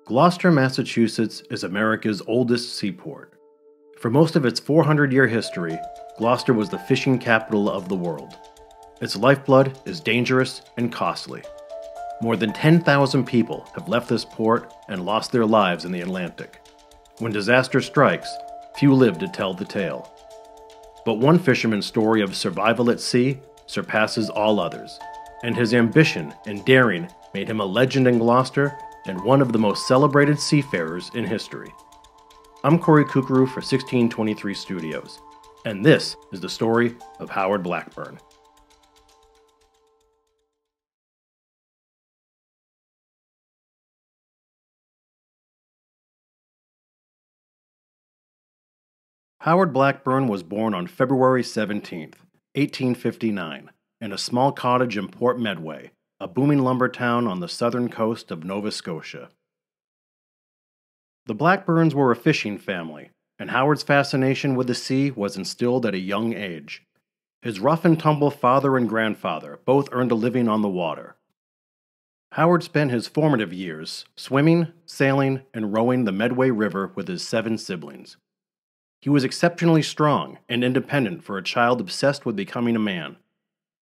Gloucester, Massachusetts is America's oldest seaport. For most of its 400-year history, Gloucester was the fishing capital of the world. Its lifeblood is dangerous and costly. More than 10,000 people have left this port and lost their lives in the Atlantic. When disaster strikes, few live to tell the tale. But one fisherman's story of survival at sea surpasses all others, and his ambition and daring made him a legend in Gloucester and one of the most celebrated seafarers in history. I'm Corey Kukuru for 1623 Studios, and this is the story of Howard Blackburn. Howard Blackburn was born on February 17, 1859, in a small cottage in Port Medway, a booming lumber town on the southern coast of Nova Scotia. The Blackburns were a fishing family, and Howard's fascination with the sea was instilled at a young age. His rough-and-tumble father and grandfather both earned a living on the water. Howard spent his formative years swimming, sailing, and rowing the Medway River with his 7 siblings. He was exceptionally strong and independent for a child obsessed with becoming a man.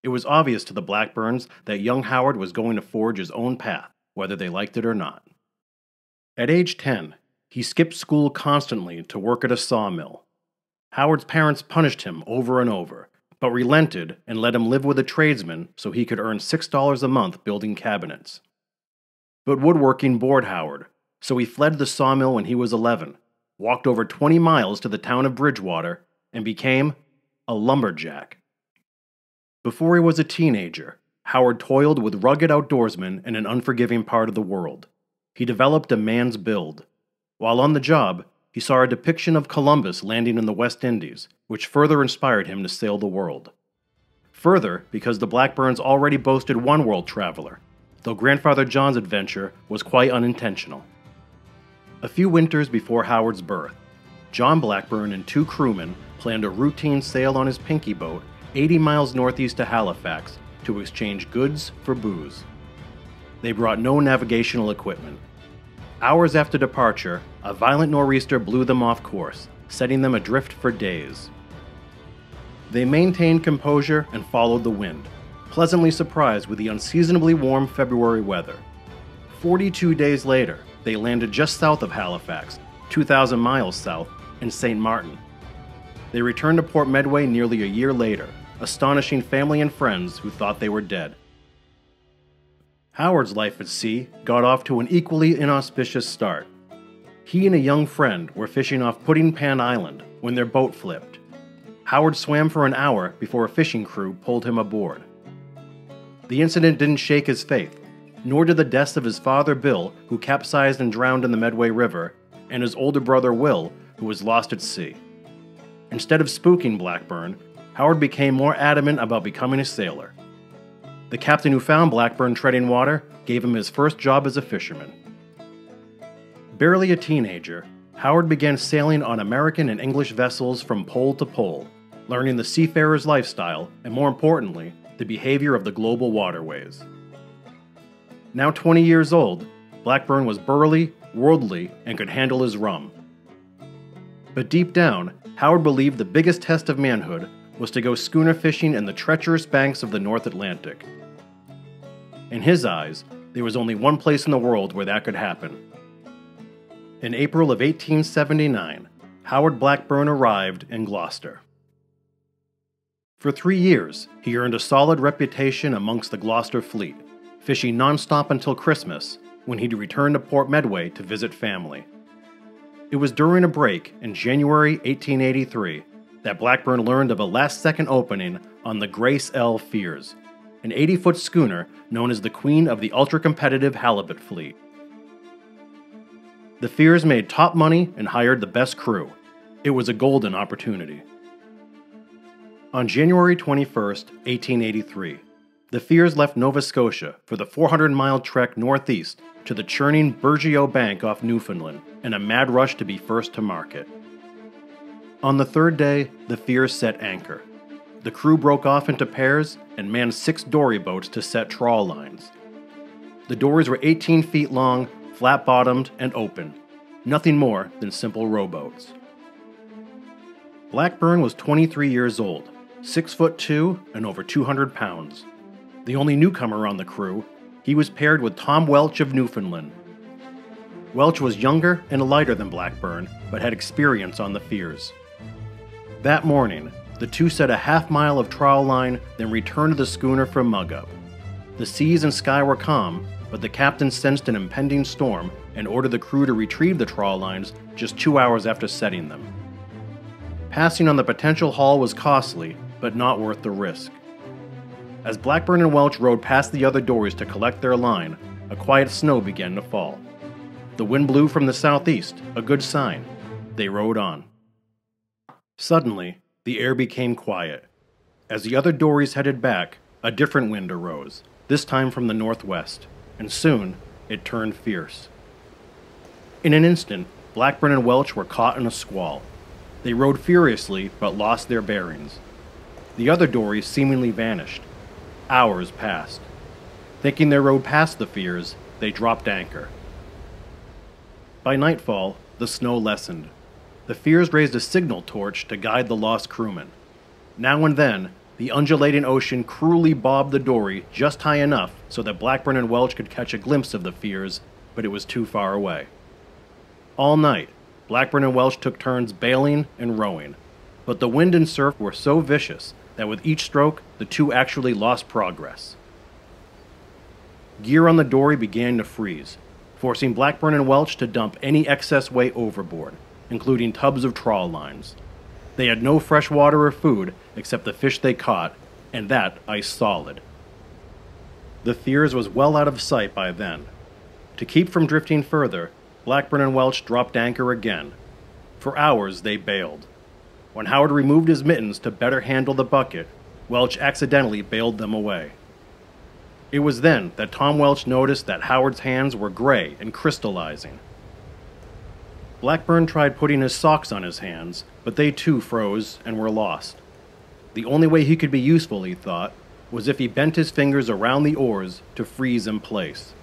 It was obvious to the Blackburns that young Howard was going to forge his own path, whether they liked it or not. At age 10, he skipped school constantly to work at a sawmill. Howard's parents punished him over and over, but relented and let him live with a tradesman so he could earn $6 a month building cabinets. But woodworking bored Howard, so he fled the sawmill when he was 11, walked over 20 miles to the town of Bridgewater, and became a lumberjack. Before he was a teenager, Howard toiled with rugged outdoorsmen in an unforgiving part of the world. He developed a man's build. While on the job, he saw a depiction of Columbus landing in the West Indies, which further inspired him to sail the world. Further, because the Blackburns already boasted one world traveler, though Grandfather John's adventure was quite unintentional. A few winters before Howard's birth, John Blackburn and 2 crewmen planned a routine sail on his Pinky boat 80 miles northeast to Halifax to exchange goods for booze. They brought no navigational equipment. Hours after departure, a violent nor'easter blew them off course, setting them adrift for days. They maintained composure and followed the wind, pleasantly surprised with the unseasonably warm February weather. 42 days later, they landed just south of Halifax, 2,000 miles south, in St. Martin. They returned to Port Medway nearly a year later, astonishing family and friends who thought they were dead. Howard's life at sea got off to an equally inauspicious start. He and a young friend were fishing off Pudding Pan Island when their boat flipped. Howard swam for an hour before a fishing crew pulled him aboard. The incident didn't shake his faith, nor did the deaths of his father Bill, who capsized and drowned in the Medway River, and his older brother Will, who was lost at sea. Instead of spooking Blackburn, Howard became more adamant about becoming a sailor. The captain who found Blackburn treading water gave him his first job as a fisherman. Barely a teenager, Howard began sailing on American and English vessels from pole to pole, learning the seafarer's lifestyle and, more importantly, the behavior of the global waterways. Now 20 years old, Blackburn was burly, worldly, and could handle his rum. But deep down, Howard believed the biggest test of manhood was to go schooner fishing in the treacherous banks of the North Atlantic. In his eyes, there was only one place in the world where that could happen. In April of 1879, Howard Blackburn arrived in Gloucester. For 3 years, he earned a solid reputation amongst the Gloucester fleet, fishing non-stop until Christmas, when he'd return to Port Medway to visit family. It was during a break in January 1883 that Blackburn learned of a last-second opening on the Grace L. Fears, an 80-foot schooner known as the Queen of the ultra-competitive halibut fleet. The Fears made top money and hired the best crew. It was a golden opportunity. On January 21, 1883, the Fears left Nova Scotia for the 400-mile trek northeast to the churning Burgeo Bank off Newfoundland in a mad rush to be first to market. On the 3rd day, the Fears set anchor. The crew broke off into pairs and manned 6 dory boats to set trawl lines. The dories were 18 feet long, flat-bottomed and open, nothing more than simple rowboats. Blackburn was 23 years old, 6'2" and over 200 pounds. The only newcomer on the crew, he was paired with Tom Welch of Newfoundland. Welch was younger and lighter than Blackburn, but had experience on the Firs. That morning, the two set a half-mile of trawl line, then returned to the schooner for mug-up. The seas and sky were calm, but the captain sensed an impending storm and ordered the crew to retrieve the trawl lines just 2 hours after setting them. Passing on the potential haul was costly, but not worth the risk. As Blackburn and Welch rowed past the other dories to collect their line, a quiet snow began to fall. The wind blew from the southeast, a good sign. They rowed on. Suddenly, the air became quiet. As the other dories headed back, a different wind arose, this time from the northwest, and soon it turned fierce. In an instant, Blackburn and Welch were caught in a squall. They rowed furiously, but lost their bearings. The other dories seemingly vanished. Hours passed. Thinking they rowed past the Firs, they dropped anchor. By nightfall, the snow lessened. The Firs raised a signal torch to guide the lost crewmen. Now and then, the undulating ocean cruelly bobbed the dory just high enough so that Blackburn and Welch could catch a glimpse of the Firs, but it was too far away. All night, Blackburn and Welch took turns bailing and rowing, but the wind and surf were so vicious that with each stroke, the two actually lost progress. Gear on the dory began to freeze, forcing Blackburn and Welch to dump any excess weight overboard, including tubs of trawl lines. They had no fresh water or food except the fish they caught, and that ice solid. The Firs was well out of sight by then. To keep from drifting further, Blackburn and Welch dropped anchor again. For hours they bailed. When Howard removed his mittens to better handle the bucket, Welch accidentally bailed them away. It was then that Tom Welch noticed that Howard's hands were gray and crystallizing. Blackburn tried putting his socks on his hands, but they too froze and were lost. The only way he could be useful, he thought, was if he bent his fingers around the oars to freeze in place.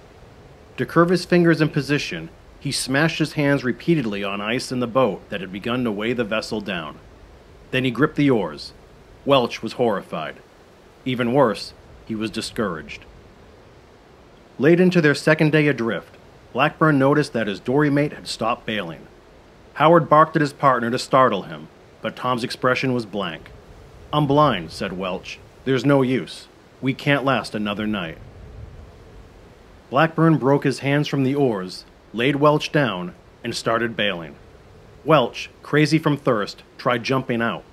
To curve his fingers in position, he smashed his hands repeatedly on ice in the boat that had begun to weigh the vessel down. Then he gripped the oars. Welch was horrified. Even worse, he was discouraged. Late into their second day adrift, Blackburn noticed that his dory mate had stopped bailing. Howard barked at his partner to startle him, but Tom's expression was blank. "I'm blind," said Welch. "There's no use. We can't last another night." Blackburn broke his hands from the oars, laid Welch down, and started bailing. Welch, crazy from thirst, tried jumping out.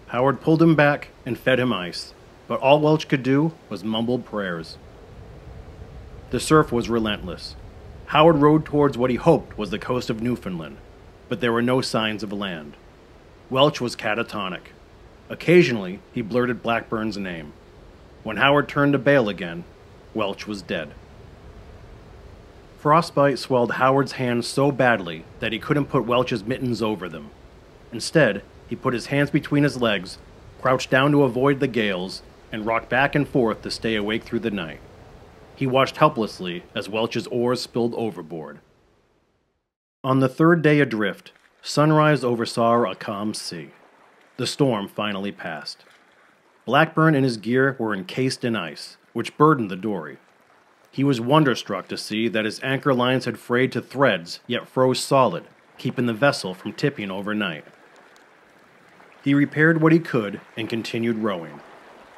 Howard pulled him back and fed him ice, but all Welch could do was mumble prayers. The surf was relentless. Howard rowed towards what he hoped was the coast of Newfoundland, but there were no signs of land. Welch was catatonic. Occasionally, he blurted Blackburn's name. When Howard turned to bail again, Welch was dead. Frostbite swelled Howard's hands so badly that he couldn't put Welch's mittens over them. Instead, he put his hands between his legs, crouched down to avoid the gales, and rocked back and forth to stay awake through the night. He watched helplessly as Welch's oars spilled overboard. On the third day adrift, sunrise oversaw a calm sea. The storm finally passed. Blackburn and his gear were encased in ice, which burdened the dory. He was wonderstruck to see that his anchor lines had frayed to threads, yet froze solid, keeping the vessel from tipping overnight. He repaired what he could and continued rowing.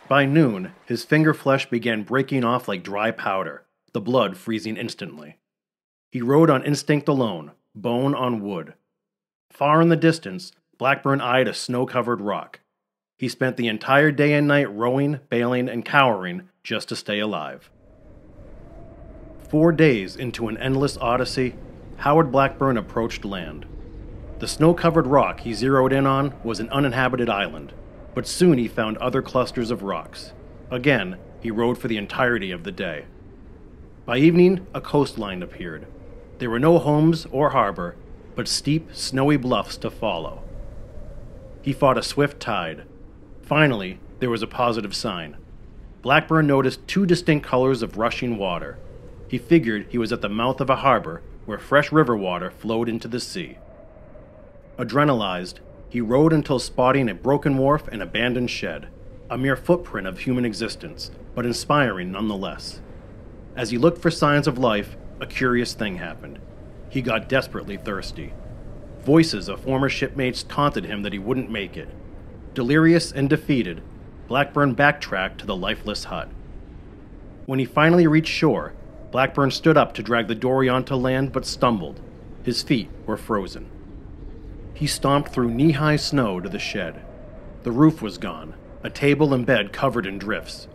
By noon, his finger flesh began breaking off like dry powder, the blood freezing instantly. He rowed on instinct alone, bone on wood. Far in the distance, Blackburn eyed a snow-covered rock. He spent the entire day and night rowing, bailing, and cowering just to stay alive. 4 days into an endless odyssey, Howard Blackburn approached land. The snow-covered rock he zeroed in on was an uninhabited island, but soon he found other clusters of rocks. Again, he rowed for the entirety of the day. By evening, a coastline appeared. There were no homes or harbor, but steep, snowy bluffs to follow. He fought a swift tide. Finally, there was a positive sign. Blackburn noticed 2 distinct colors of rushing water. He figured he was at the mouth of a harbor where fresh river water flowed into the sea. Adrenalized, he rowed until spotting a broken wharf and abandoned shed, a mere footprint of human existence, but inspiring nonetheless. As he looked for signs of life, a curious thing happened. He got desperately thirsty. Voices of former shipmates taunted him that he wouldn't make it. Delirious and defeated, Blackburn backtracked to the lifeless hut. When he finally reached shore, Blackburn stood up to drag the dory onto land but stumbled. His feet were frozen. He stomped through knee-high snow to the shed. The roof was gone, a table and bed covered in drifts.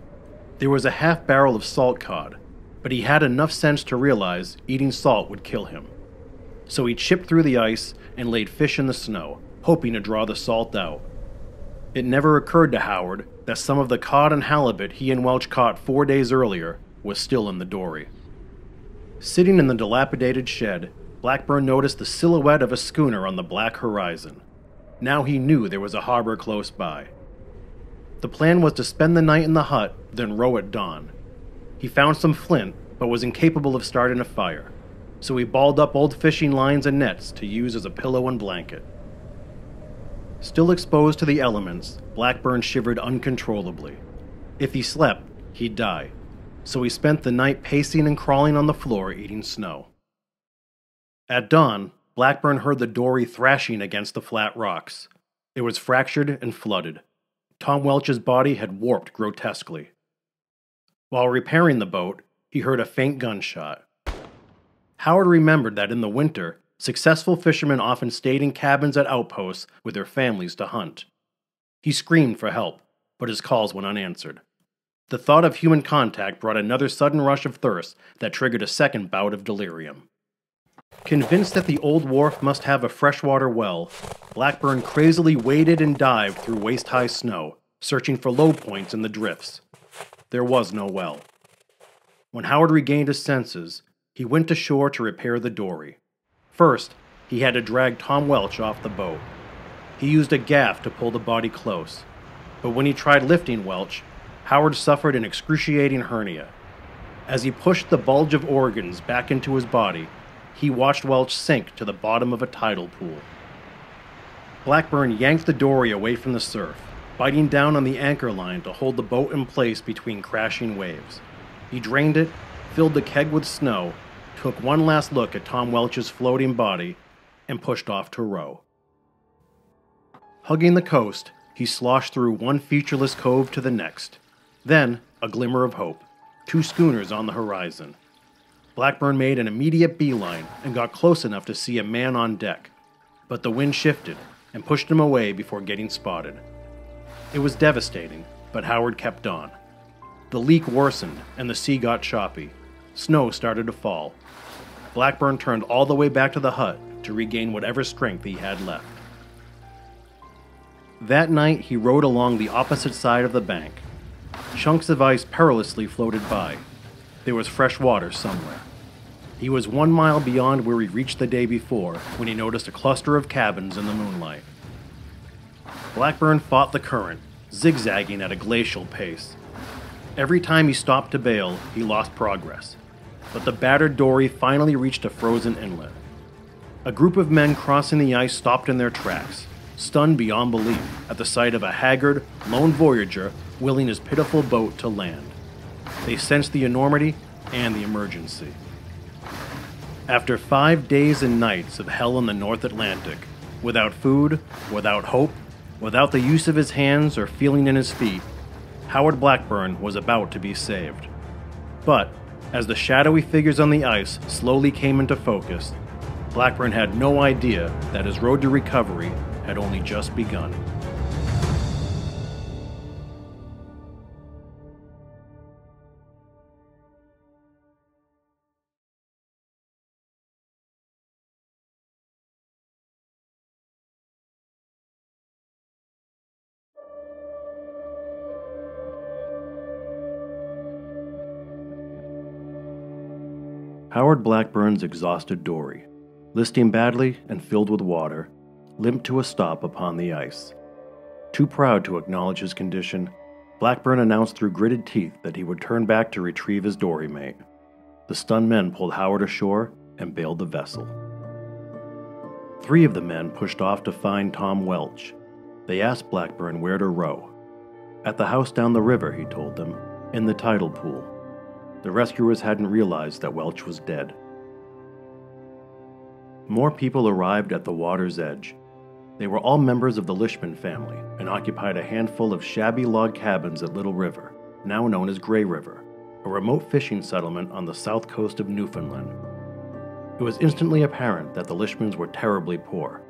There was a half barrel of salt cod, but he had enough sense to realize eating salt would kill him. So he chipped through the ice and laid fish in the snow, hoping to draw the salt out. It never occurred to Howard that some of the cod and halibut he and Welch caught 4 days earlier was still in the dory. Sitting in the dilapidated shed, Blackburn noticed the silhouette of a schooner on the black horizon. Now he knew there was a harbor close by. The plan was to spend the night in the hut, then row at dawn. He found some flint, but was incapable of starting a fire, so he balled up old fishing lines and nets to use as a pillow and blanket. Still exposed to the elements, Blackburn shivered uncontrollably. If he slept, he'd die, so he spent the night pacing and crawling on the floor eating snow. At dawn, Blackburn heard the dory thrashing against the flat rocks. It was fractured and flooded. Tom Welch's body had warped grotesquely. While repairing the boat, he heard a faint gunshot. Howard remembered that in the winter, successful fishermen often stayed in cabins at outposts with their families to hunt. He screamed for help, but his calls went unanswered. The thought of human contact brought another sudden rush of thirst that triggered a second bout of delirium. Convinced that the old wharf must have a freshwater well, Blackburn crazily waded and dived through waist-high snow, searching for low points in the drifts. There was no well. When Howard regained his senses, he went to shore to repair the dory. First, he had to drag Tom Welch off the boat. He used a gaff to pull the body close, but when he tried lifting Welch, Howard suffered an excruciating hernia. As he pushed the bulge of organs back into his body, he watched Welch sink to the bottom of a tidal pool. Blackburn yanked the dory away from the surf, biting down on the anchor line to hold the boat in place between crashing waves. He drained it, filled the keg with snow, took one last look at Tom Welch's floating body, and pushed off to row. Hugging the coast, he sloshed through one featureless cove to the next. Then, a glimmer of hope. 2 schooners on the horizon. Blackburn made an immediate beeline and got close enough to see a man on deck, but the wind shifted and pushed him away before getting spotted. It was devastating, but Howard kept on. The leak worsened and the sea got choppy. Snow started to fall. Blackburn turned all the way back to the hut to regain whatever strength he had left. That night he rowed along the opposite side of the bank. Chunks of ice perilously floated by. There was fresh water somewhere. He was 1 mile beyond where he reached the day before when he noticed a cluster of cabins in the moonlight. Blackburn fought the current, zigzagging at a glacial pace. Every time he stopped to bail, he lost progress, but the battered dory finally reached a frozen inlet. A group of men crossing the ice stopped in their tracks, stunned beyond belief at the sight of a haggard, lone voyager willing his pitiful boat to land. They sensed the enormity and the emergency. After 5 days and nights of hell in the North Atlantic, without food, without hope, without the use of his hands or feeling in his feet, Howard Blackburn was about to be saved. But, as the shadowy figures on the ice slowly came into focus, Blackburn had no idea that his road to recovery had only just begun. Howard Blackburn's exhausted dory, listing badly and filled with water, limped to a stop upon the ice. Too proud to acknowledge his condition, Blackburn announced through gritted teeth that he would turn back to retrieve his dory mate. the stunned men pulled Howard ashore and bailed the vessel. 3 of the men pushed off to find Tom Welch. They asked Blackburn where to row. At the house down the river, he told them, in the tidal pool. The rescuers hadn't realized that Welch was dead. More people arrived at the water's edge. They were all members of the Lishman family and occupied a handful of shabby log cabins at Little River, now known as Grey River, a remote fishing settlement on the south coast of Newfoundland. It was instantly apparent that the Lishmans were terribly poor.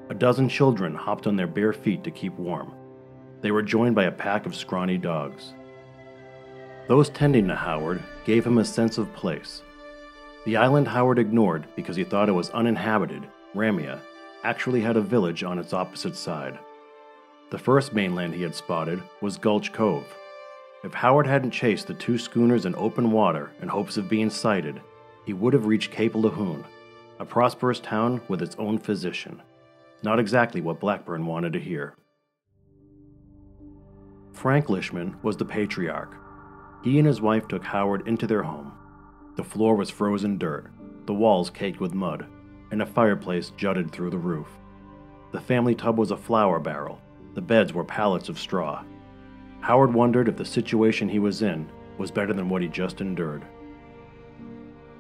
A dozen children hopped on their bare feet to keep warm. They were joined by a pack of scrawny dogs. Those tending to Howard gave him a sense of place. The island Howard ignored because he thought it was uninhabited, Ramia, actually had a village on its opposite side. The first mainland he had spotted was Gulch Cove. If Howard hadn't chased the 2 schooners in open water in hopes of being sighted, he would have reached Cape Lahoon, a prosperous town with its own physician. Not exactly what Blackburn wanted to hear. Frank Lishman was the patriarch. He and his wife took Howard into their home. The floor was frozen dirt, the walls caked with mud, and a fireplace jutted through the roof. The family tub was a flour barrel. The beds were pallets of straw. Howard wondered if the situation he was in was better than what he just endured.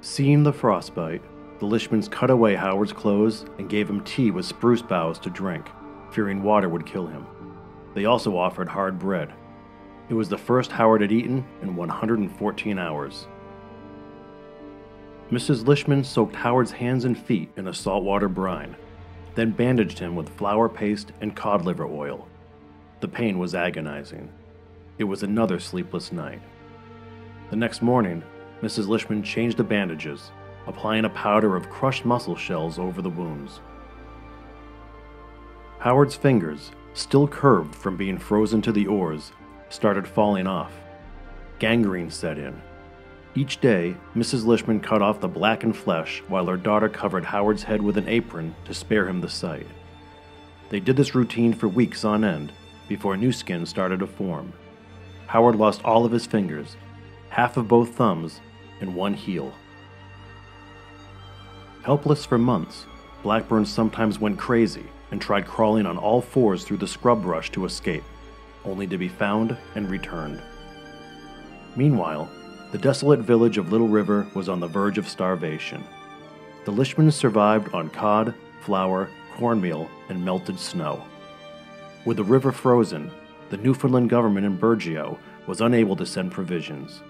Seeing the frostbite, the Lishmans cut away Howard's clothes and gave him tea with spruce boughs to drink, fearing water would kill him. They also offered hard bread. It was the first Howard had eaten in 114 hours. Mrs. Lishman soaked Howard's hands and feet in a saltwater brine, then bandaged him with flour paste and cod liver oil. The pain was agonizing. It was another sleepless night. The next morning, Mrs. Lishman changed the bandages, applying a powder of crushed mussel shells over the wounds. Howard's fingers, still curved from being frozen to the oars, started falling off. Gangrene set in. Each day, Mrs. Lishman cut off the blackened flesh while her daughter covered Howard's head with an apron to spare him the sight. They did this routine for weeks on end before new skin started to form. Howard lost all of his fingers, half of both thumbs, and 1 heel. Helpless for months, Blackburn sometimes went crazy and tried crawling on all 4s through the scrub brush to escape, only to be found and returned. Meanwhile, the desolate village of Little River was on the verge of starvation. The Lishmans survived on cod, flour, cornmeal, and melted snow. With the river frozen, the Newfoundland government in Burgeo was unable to send provisions.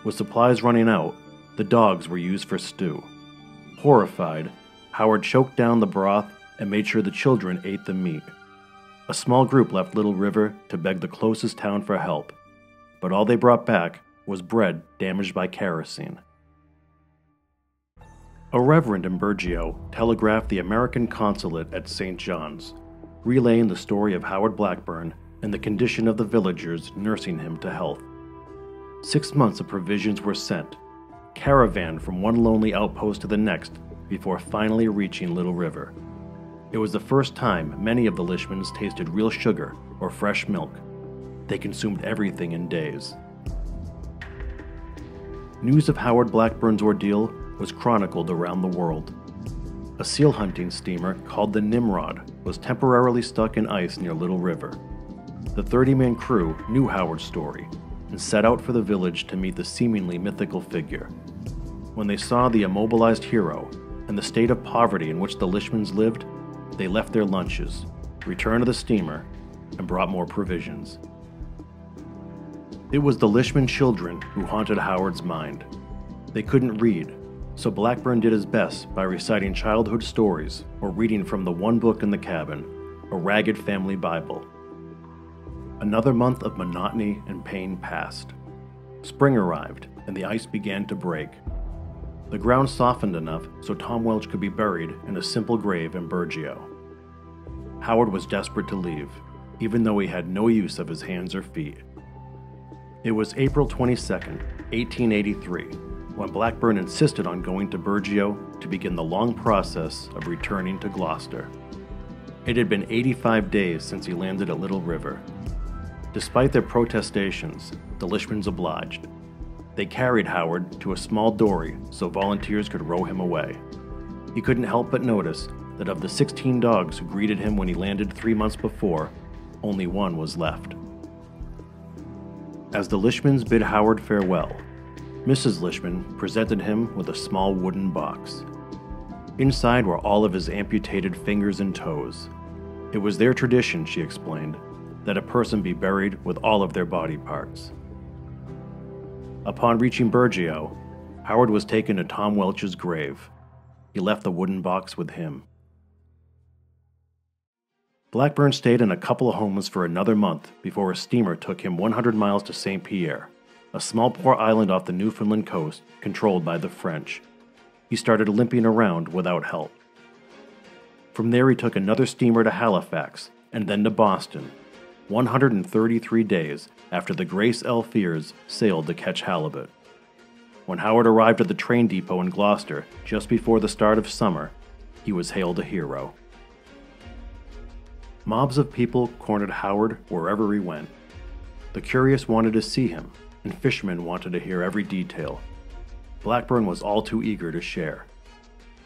With supplies running out, the dogs were used for stew. Horrified, Howard choked down the broth and made sure the children ate the meat. A small group left Little River to beg the closest town for help, but all they brought back was bread damaged by kerosene. A reverend in Burgeo telegraphed the American consulate at St. John's, relaying the story of Howard Blackburn and the condition of the villagers nursing him to health. 6 months of provisions were sent, caravaned from one lonely outpost to the next before finally reaching Little River. It was the first time many of the Lishmans tasted real sugar or fresh milk. They consumed everything in days. News of Howard Blackburn's ordeal was chronicled around the world. A seal hunting steamer called the Nimrod was temporarily stuck in ice near Little River. The 30-man crew knew Howard's story and set out for the village to meet the seemingly mythical figure. When they saw the immobilized hero and the state of poverty in which the Lishmans lived, they left their lunches, returned to the steamer, and brought more provisions. It was the Lishman children who haunted Howard's mind. They couldn't read, so Blackburn did his best by reciting childhood stories or reading from the one book in the cabin, a ragged family Bible. Another month of monotony and pain passed. Spring arrived, and the ice began to break. The ground softened enough so Tom Welch could be buried in a simple grave in Burgeo. Howard was desperate to leave, even though he had no use of his hands or feet. It was April 22, 1883, when Blackburn insisted on going to Burgeo to begin the long process of returning to Gloucester. It had been 85 days since he landed at Little River. Despite their protestations, the Lishmans obliged. They carried Howard to a small dory so volunteers could row him away. He couldn't help but notice that of the 16 dogs who greeted him when he landed 3 months before, only one was left. As the Lishmans bid Howard farewell, Mrs. Lishman presented him with a small wooden box. Inside were all of his amputated fingers and toes. It was their tradition, she explained, that a person be buried with all of their body parts. Upon reaching Burgeo, Howard was taken to Tom Welch's grave. He left the wooden box with him. Blackburn stayed in a couple of homes for another month before a steamer took him 100 miles to St. Pierre, a small port island off the Newfoundland coast controlled by the French. He started limping around without help. From there he took another steamer to Halifax and then to Boston, 133 days after the Grace L. Fears sailed to catch halibut. When Howard arrived at the train depot in Gloucester just before the start of summer, he was hailed a hero. Mobs of people cornered Howard wherever he went. The curious wanted to see him, and fishermen wanted to hear every detail. Blackburn was all too eager to share.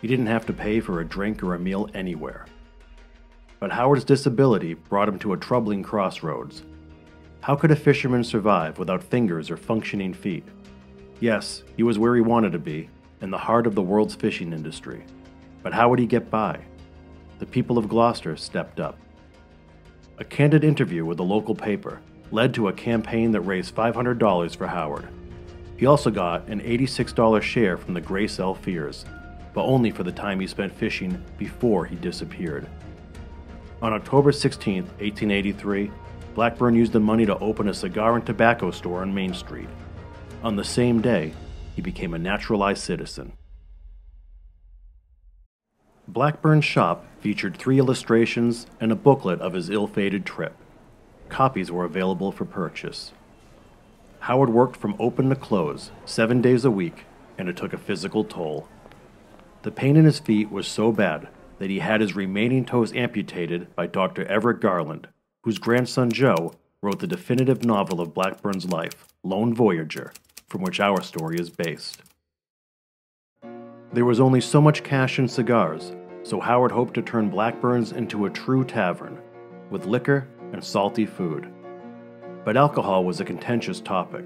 He didn't have to pay for a drink or a meal anywhere. But Howard's disability brought him to a troubling crossroads. How could a fisherman survive without fingers or functioning feet? Yes, he was where he wanted to be, in the heart of the world's fishing industry. But how would he get by? The people of Gloucester stepped up. A candid interview with the local paper led to a campaign that raised $500 for Howard. He also got an $86 share from the Grace L. Fears, but only for the time he spent fishing before he disappeared. On October 16, 1883, Blackburn used the money to open a cigar and tobacco store on Main Street. On the same day, he became a naturalized citizen. Blackburn's shop featured 3 illustrations and a booklet of his ill-fated trip. Copies were available for purchase. Howard worked from open to close, 7 days a week, and it took a physical toll. The pain in his feet was so bad that he had his remaining toes amputated by Dr. Everett Garland, whose grandson Joe wrote the definitive novel of Blackburn's life, Lone Voyager, from which our story is based. There was only so much cash in cigars, so Howard hoped to turn Blackburn's into a true tavern, with liquor and salty food. But alcohol was a contentious topic.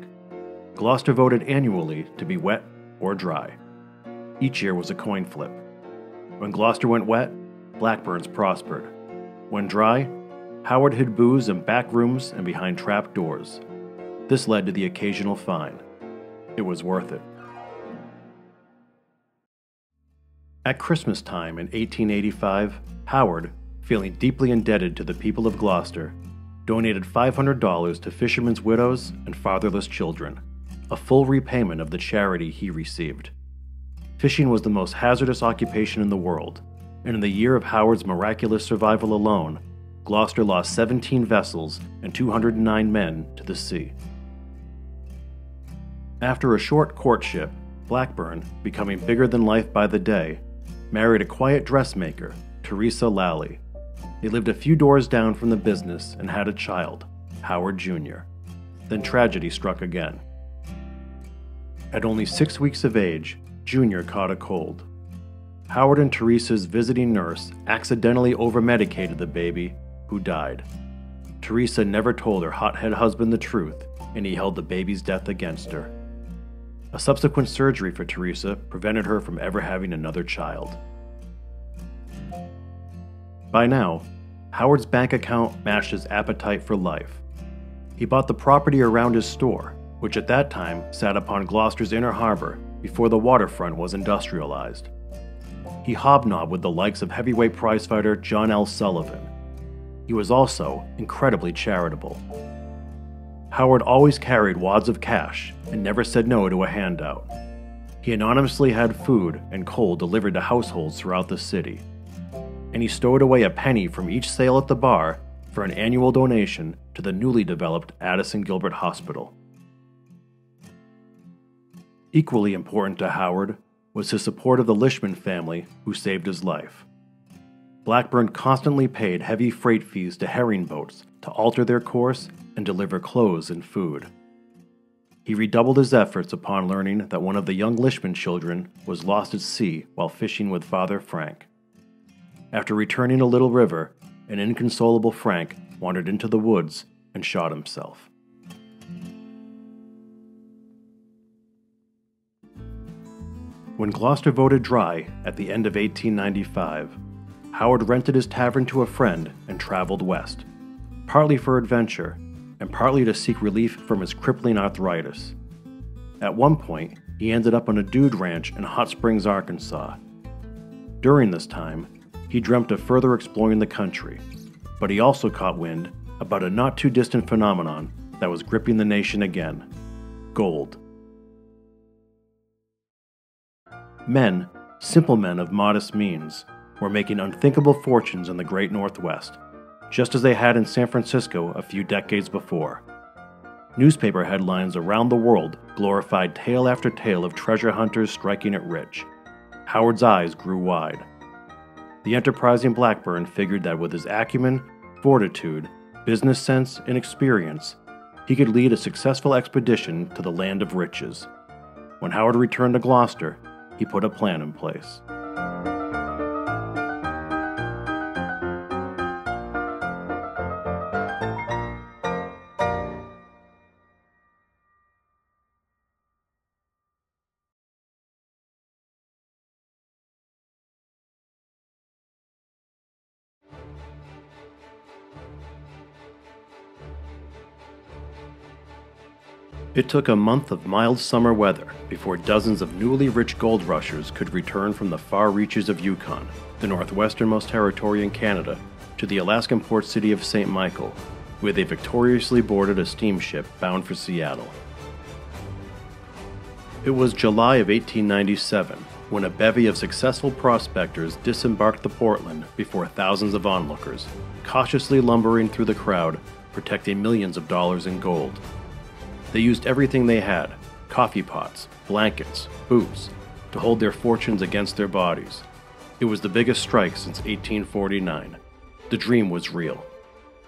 Gloucester voted annually to be wet or dry. Each year was a coin flip. When Gloucester went wet, Blackburn's prospered. When dry, Howard hid booze in back rooms and behind trap doors. This led to the occasional fine. It was worth it. At Christmas time in 1885, Howard, feeling deeply indebted to the people of Gloucester, donated $500 to fishermen's widows and fatherless children, a full repayment of the charity he received. Fishing was the most hazardous occupation in the world, and in the year of Howard's miraculous survival alone, Gloucester lost 17 vessels and 209 men to the sea. After a short courtship, Blackburn, becoming bigger than life by the day, married a quiet dressmaker, Teresa Lally. They lived a few doors down from the business and had a child, Howard Jr. Then tragedy struck again. At only 6 weeks of age, Jr. caught a cold. Howard and Teresa's visiting nurse accidentally over-medicated the baby, who died. Teresa never told her hothead husband the truth, and he held the baby's death against her. A subsequent surgery for Teresa prevented her from ever having another child. By now, Howard's bank account matched his appetite for life. He bought the property around his store, which at that time sat upon Gloucester's inner harbor before the waterfront was industrialized. He hobnobbed with the likes of heavyweight prizefighter John L. Sullivan. He was also incredibly charitable. Howard always carried wads of cash and never said no to a handout. He anonymously had food and coal delivered to households throughout the city. And he stowed away a penny from each sale at the bar for an annual donation to the newly developed Addison Gilbert Hospital. Equally important to Howard was his support of the Lishman family who saved his life. Blackburn constantly paid heavy freight fees to herring boats to alter their course and deliver clothes and food. He redoubled his efforts upon learning that one of the young Lishman children was lost at sea while fishing with Father Frank. After returning to Little River, an inconsolable Frank wandered into the woods and shot himself. When Gloucester voted dry at the end of 1895, Howard rented his tavern to a friend and traveled west, partly for adventure and partly to seek relief from his crippling arthritis. At one point, he ended up on a dude ranch in Hot Springs, Arkansas. During this time, he dreamt of further exploring the country, but he also caught wind about a not-too-distant phenomenon that was gripping the nation again: gold. Men, simple men of modest means, were making unthinkable fortunes in the great Northwest, just as they had in San Francisco a few decades before. Newspaper headlines around the world glorified tale after tale of treasure hunters striking it rich. Howard's eyes grew wide. The enterprising Blackburn figured that with his acumen, fortitude, business sense, and experience, he could lead a successful expedition to the land of riches. When Howard returned to Gloucester, he put a plan in place. It took a month of mild summer weather before dozens of newly rich gold rushers could return from the far reaches of Yukon, the northwesternmost territory in Canada, to the Alaskan port city of St. Michael, where they victoriously boarded a steamship bound for Seattle. It was July of 1897 when a bevy of successful prospectors disembarked the Portland before thousands of onlookers, cautiously lumbering through the crowd, protecting millions of dollars in gold. They used everything they had: coffee pots, blankets, boots, to hold their fortunes against their bodies. It was the biggest strike since 1849. The dream was real.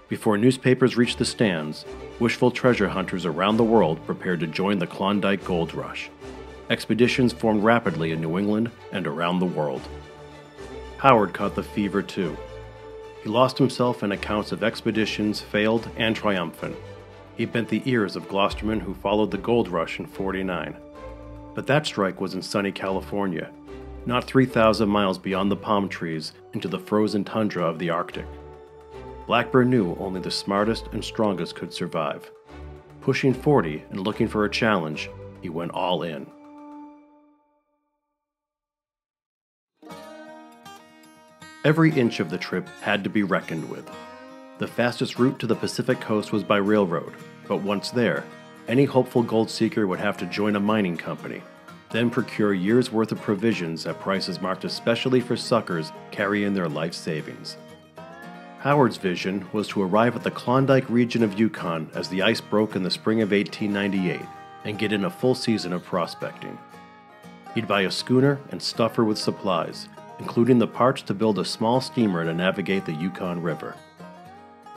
Before newspapers reached the stands, wishful treasure hunters around the world prepared to join the Klondike Gold Rush. Expeditions formed rapidly in New England and around the world. Howard caught the fever too. He lost himself in accounts of expeditions failed and triumphant. He bent the ears of Gloucestermen who followed the gold rush in '49. But that strike was in sunny California, not 3,000 miles beyond the palm trees into the frozen tundra of the Arctic. Blackburn knew only the smartest and strongest could survive. Pushing 40 and looking for a challenge, he went all in. Every inch of the trip had to be reckoned with. The fastest route to the Pacific coast was by railroad, but once there, any hopeful gold seeker would have to join a mining company, then procure years' worth of provisions at prices marked especially for suckers carrying their life savings. Howard's vision was to arrive at the Klondike region of Yukon as the ice broke in the spring of 1898 and get in a full season of prospecting. He'd buy a schooner and stuff her with supplies, including the parts to build a small steamer to navigate the Yukon River.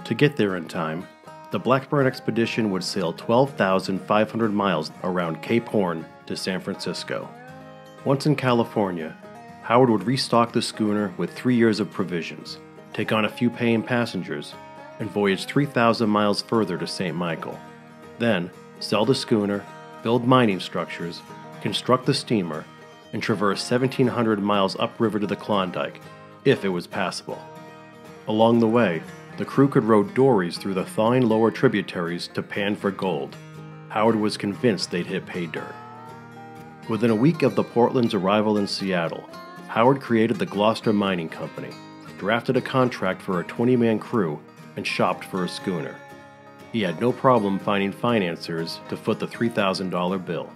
To get there in time, the Blackburn expedition would sail 12,500 miles around Cape Horn to San Francisco. Once in California, Howard would restock the schooner with 3 years of provisions, take on a few paying passengers, and voyage 3,000 miles further to St. Michael. Then, sell the schooner, build mining structures, construct the steamer, and traverse 1,700 miles upriver to the Klondike, if it was passable. Along the way, the crew could row dories through the thawing lower tributaries to pan for gold. Howard was convinced they'd hit pay dirt. Within a week of the Portland's arrival in Seattle, Howard created the Gloucester Mining Company, drafted a contract for a 20-man crew, and shopped for a schooner. He had no problem finding financiers to foot the $3,000 bill.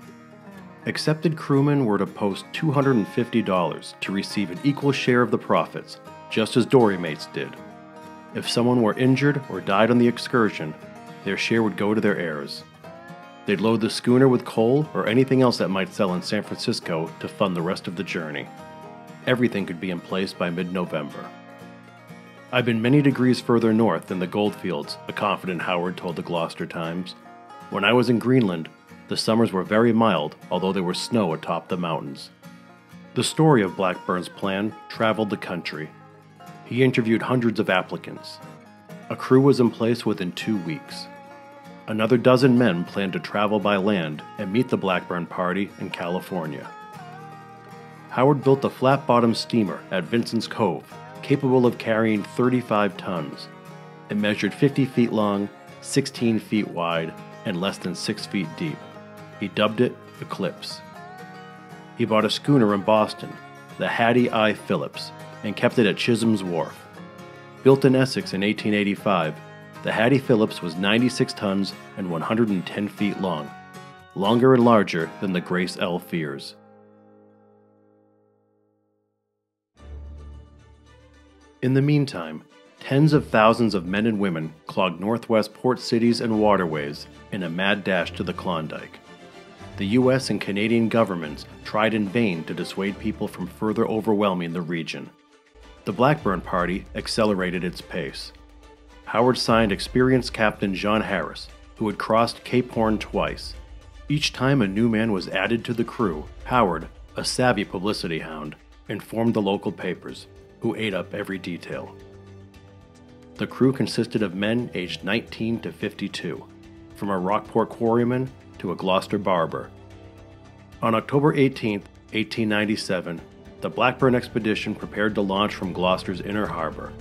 Accepted crewmen were to post $250 to receive an equal share of the profits, just as dory mates did. If someone were injured or died on the excursion, their share would go to their heirs. They'd load the schooner with coal or anything else that might sell in San Francisco to fund the rest of the journey. Everything could be in place by mid-November. "I've been many degrees further north in the goldfields," a confident Howard told the Gloucester Times. "When I was in Greenland, The summers were very mild, although there was snow atop the mountains. The story of Blackburn's plan traveled the country. He interviewed hundreds of applicants. A crew was in place within 2 weeks. Another dozen men planned to travel by land and meet the Blackburn party in California. Howard built a flat-bottom steamer at Vincent's Cove, capable of carrying 35 tons. It measured 50 feet long, 16 feet wide, and less than 6 feet deep. He dubbed it Eclipse. He bought a schooner in Boston, the Hattie I. Phillips, and kept it at Chisholm's Wharf. Built in Essex in 1885, the Hattie Phillips was 96 tons and 110 feet long, longer and larger than the Grace L. Fears. In the meantime, tens of thousands of men and women clogged Northwest port cities and waterways in a mad dash to the Klondike. The U.S. and Canadian governments tried in vain to dissuade people from further overwhelming the region. The Blackburn Party accelerated its pace. Howard signed experienced Captain John Harris, who had crossed Cape Horn twice. Each time a new man was added to the crew, Howard, a savvy publicity hound, informed the local papers, who ate up every detail. The crew consisted of men aged 19 to 52, from a Rockport quarryman to a Gloucester barber. On October 18, 1897, the Blackburn expedition prepared to launch from Gloucester's inner harbor.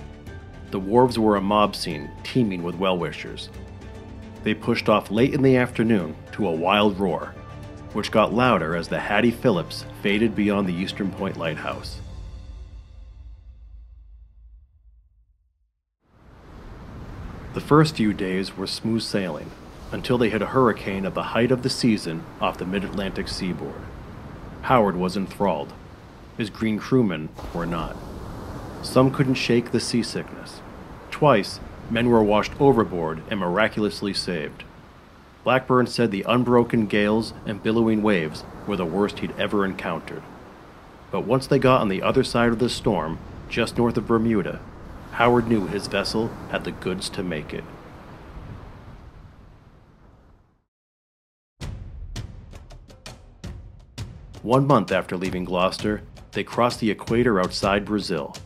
The wharves were a mob scene teeming with well-wishers. They pushed off late in the afternoon to a wild roar, which got louder as the Hattie Phillips faded beyond the Eastern Point Lighthouse. The first few days were smooth sailing, until they hit a hurricane at the height of the season off the mid-Atlantic seaboard. Howard was enthralled. His green crewmen were not. Some couldn't shake the seasickness. Twice, men were washed overboard and miraculously saved. Blackburn said the unbroken gales and billowing waves were the worst he'd ever encountered. But once they got on the other side of the storm, just north of Bermuda, Howard knew his vessel had the goods to make it. One month after leaving Gloucester, they crossed the equator outside Brazil.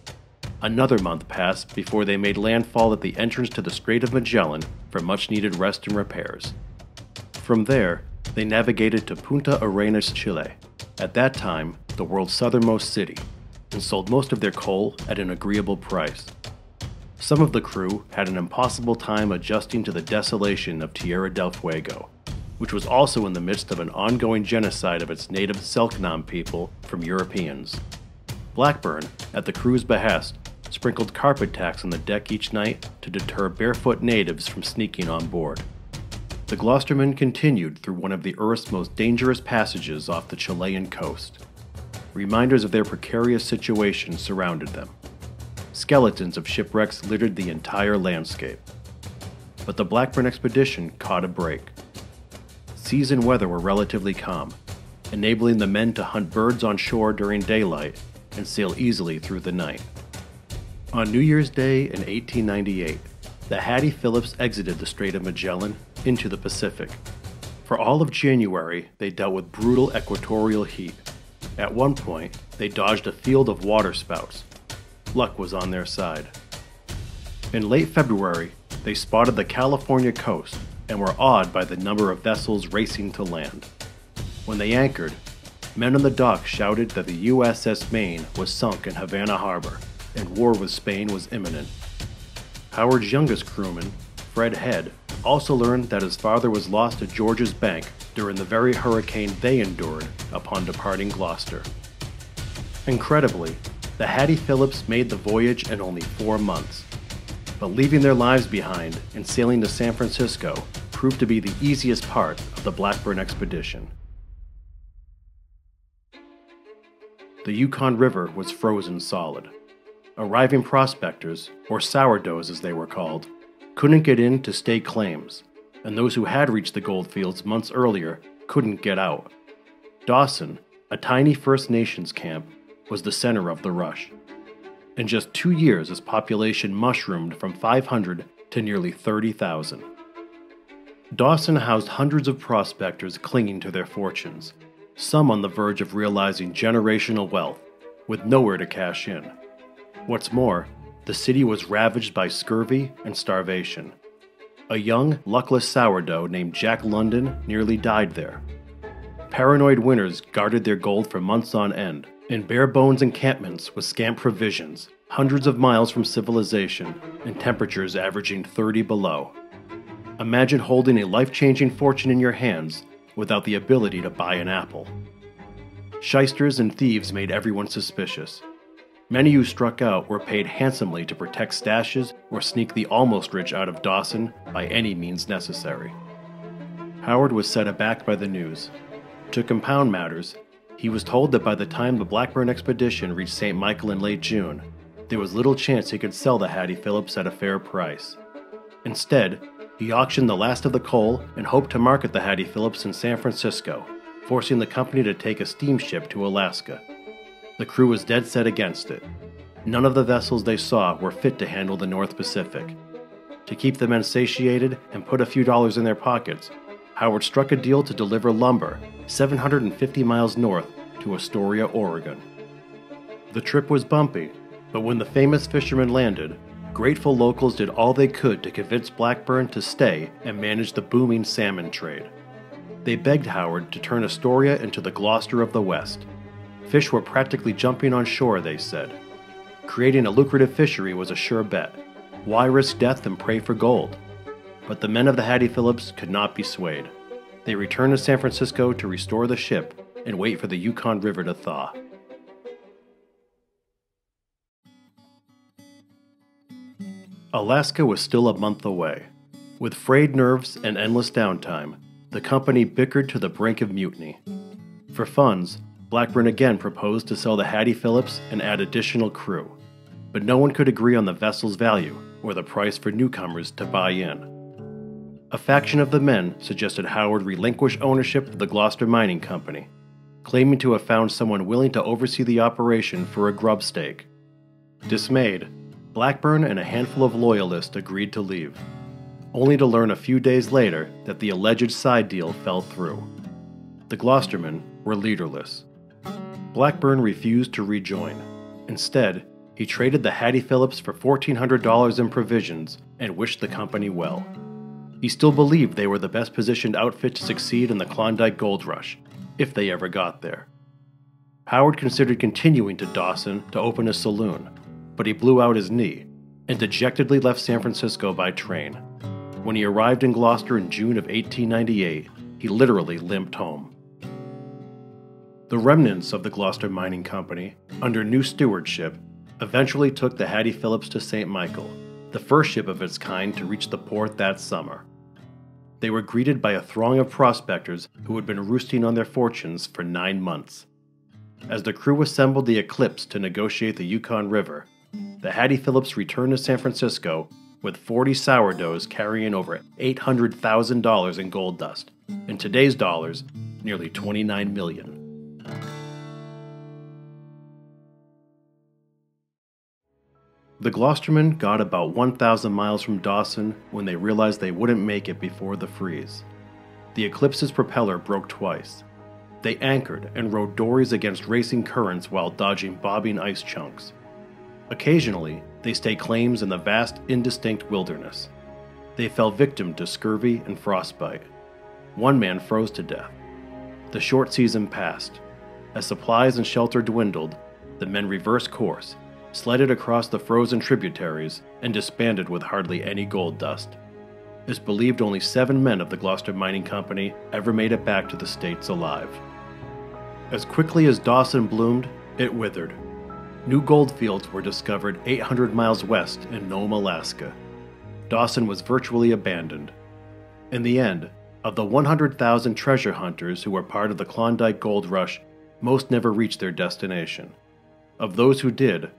Another month passed before they made landfall at the entrance to the Strait of Magellan for much-needed rest and repairs. From there, they navigated to Punta Arenas, Chile, at that time the world's southernmost city, and sold most of their coal at an agreeable price. Some of the crew had an impossible time adjusting to the desolation of Tierra del Fuego, which was also in the midst of an ongoing genocide of its native Selknam people from Europeans. Blackburn, at the crew's behest, sprinkled carpet tacks on the deck each night to deter barefoot natives from sneaking on board. The Gloucestermen continued through one of the Earth's most dangerous passages off the Chilean coast. Reminders of their precarious situation surrounded them. Skeletons of shipwrecks littered the entire landscape. But the Blackburn expedition caught a break. Seas and weather were relatively calm, enabling the men to hunt birds on shore during daylight and sail easily through the night. On New Year's Day in 1898, the Hattie Phillips exited the Strait of Magellan into the Pacific. For all of January, they dealt with brutal equatorial heat. At one point, they dodged a field of waterspouts. Luck was on their side. In late February, they spotted the California coast and were awed by the number of vessels racing to land. When they anchored, men on the dock shouted that the USS Maine was sunk in Havana Harbor, and war with Spain was imminent. Howard's youngest crewman, Fred Head, also learned that his father was lost at George's Bank during the very hurricane they endured upon departing Gloucester. Incredibly, the Hattie Phillips made the voyage in only 4 months. But leaving their lives behind and sailing to San Francisco proved to be the easiest part of the Blackburn expedition. The Yukon River was frozen solid. Arriving prospectors, or sourdoughs as they were called, couldn't get in to stake claims, and those who had reached the goldfields months earlier couldn't get out. Dawson, a tiny First Nations camp, was the center of the rush. In just 2 years, its population mushroomed from 500 to nearly 30,000. Dawson housed hundreds of prospectors clinging to their fortunes, some on the verge of realizing generational wealth, with nowhere to cash in. What's more, the city was ravaged by scurvy and starvation. A young, luckless sourdough named Jack London nearly died there. Paranoid winners guarded their gold for months on end, in bare-bones encampments with scant provisions, hundreds of miles from civilization, and temperatures averaging 30 below. Imagine holding a life-changing fortune in your hands without the ability to buy an apple. Shysters and thieves made everyone suspicious. Many who struck out were paid handsomely to protect stashes or sneak the almost rich out of Dawson by any means necessary. Howard was set aback by the news. To compound matters, he was told that by the time the Blackburn expedition reached St. Michael in late June, there was little chance he could sell the Hattie Phillips at a fair price. Instead, he auctioned the last of the coal and hoped to market the Hattie Phillips in San Francisco, forcing the company to take a steamship to Alaska. The crew was dead set against it. None of the vessels they saw were fit to handle the North Pacific. To keep the men satiated and put a few dollars in their pockets, Howard struck a deal to deliver lumber 750 miles north to Astoria, Oregon. The trip was bumpy, but when the famous Fisherman landed, grateful locals did all they could to convince Blackburn to stay and manage the booming salmon trade. They begged Howard to turn Astoria into the Gloucester of the West. Fish were practically jumping on shore, they said. Creating a lucrative fishery was a sure bet. Why risk death and pray for gold? But the men of the Hattie Phillips could not be swayed. They returned to San Francisco to restore the ship and wait for the Yukon River to thaw. Alaska was still a month away. With frayed nerves and endless downtime, the company bickered to the brink of mutiny. For funds, Blackburn again proposed to sell the Hattie Phillips and add additional crew, but no one could agree on the vessel's value or the price for newcomers to buy in. A faction of the men suggested Howard relinquish ownership of the Gloucester Mining Company, claiming to have found someone willing to oversee the operation for a grub stake. Dismayed, Blackburn and a handful of loyalists agreed to leave, only to learn a few days later that the alleged side deal fell through. The Gloucestermen were leaderless. Blackburn refused to rejoin. Instead, he traded the Hattie Phillips for $1,400 in provisions and wished the company well. He still believed they were the best positioned outfit to succeed in the Klondike Gold Rush, if they ever got there. Howard considered continuing to Dawson to open a saloon, but he blew out his knee and dejectedly left San Francisco by train. When he arrived in Gloucester in June of 1898, he literally limped home. The remnants of the Gloucester Mining Company, under new stewardship, eventually took the Hattie Phillips to St. Michael, the first ship of its kind to reach the port that summer. They were greeted by a throng of prospectors who had been roosting on their fortunes for 9 months. As the crew assembled the Eclipse to negotiate the Yukon River, the Hattie Phillips returned to San Francisco with 40 sourdoughs carrying over $800,000 in gold dust, in today's dollars, nearly $29 million. The Gloucestermen got about 1,000 miles from Dawson when they realized they wouldn't make it before the freeze. The Eclipse's propeller broke twice. They anchored and rode dories against racing currents while dodging bobbing ice chunks. Occasionally, they staked claims in the vast, indistinct wilderness. They fell victim to scurvy and frostbite. One man froze to death. The short season passed. As supplies and shelter dwindled, the men reversed course, sledded across the frozen tributaries, and disbanded with hardly any gold dust. It's believed only 7 men of the Gloucester Mining Company ever made it back to the States alive. As quickly as Dawson bloomed, it withered. New gold fields were discovered 800 miles west in Nome, Alaska. Dawson was virtually abandoned. In the end, of the 100,000 treasure hunters who were part of the Klondike Gold Rush, most never reached their destination. Of those who did,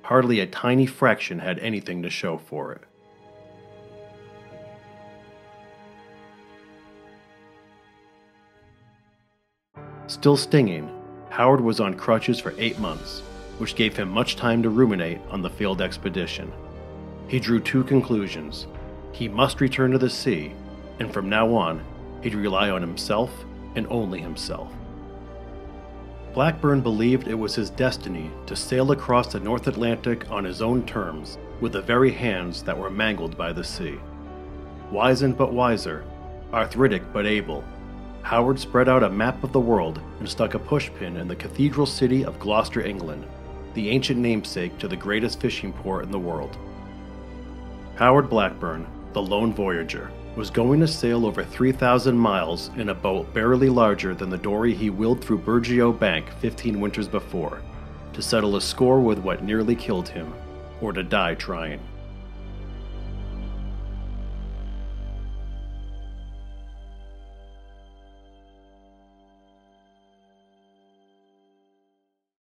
hardly a tiny fraction had anything to show for it. Still stinging, Howard was on crutches for 8 months, which gave him much time to ruminate on the failed expedition. He drew 2 conclusions. He must return to the sea, and from now on, he'd rely on himself and only himself. Blackburn believed it was his destiny to sail across the North Atlantic on his own terms with the very hands that were mangled by the sea. Wizened but wiser, arthritic but able, Howard spread out a map of the world and stuck a pushpin in the cathedral city of Gloucester, England, the ancient namesake to the greatest fishing port in the world. Howard Blackburn, the lone voyager, was going to sail over 3,000 miles in a boat barely larger than the dory he wheeled through Burgeo Bank 15 winters before, to settle a score with what nearly killed him, or to die trying.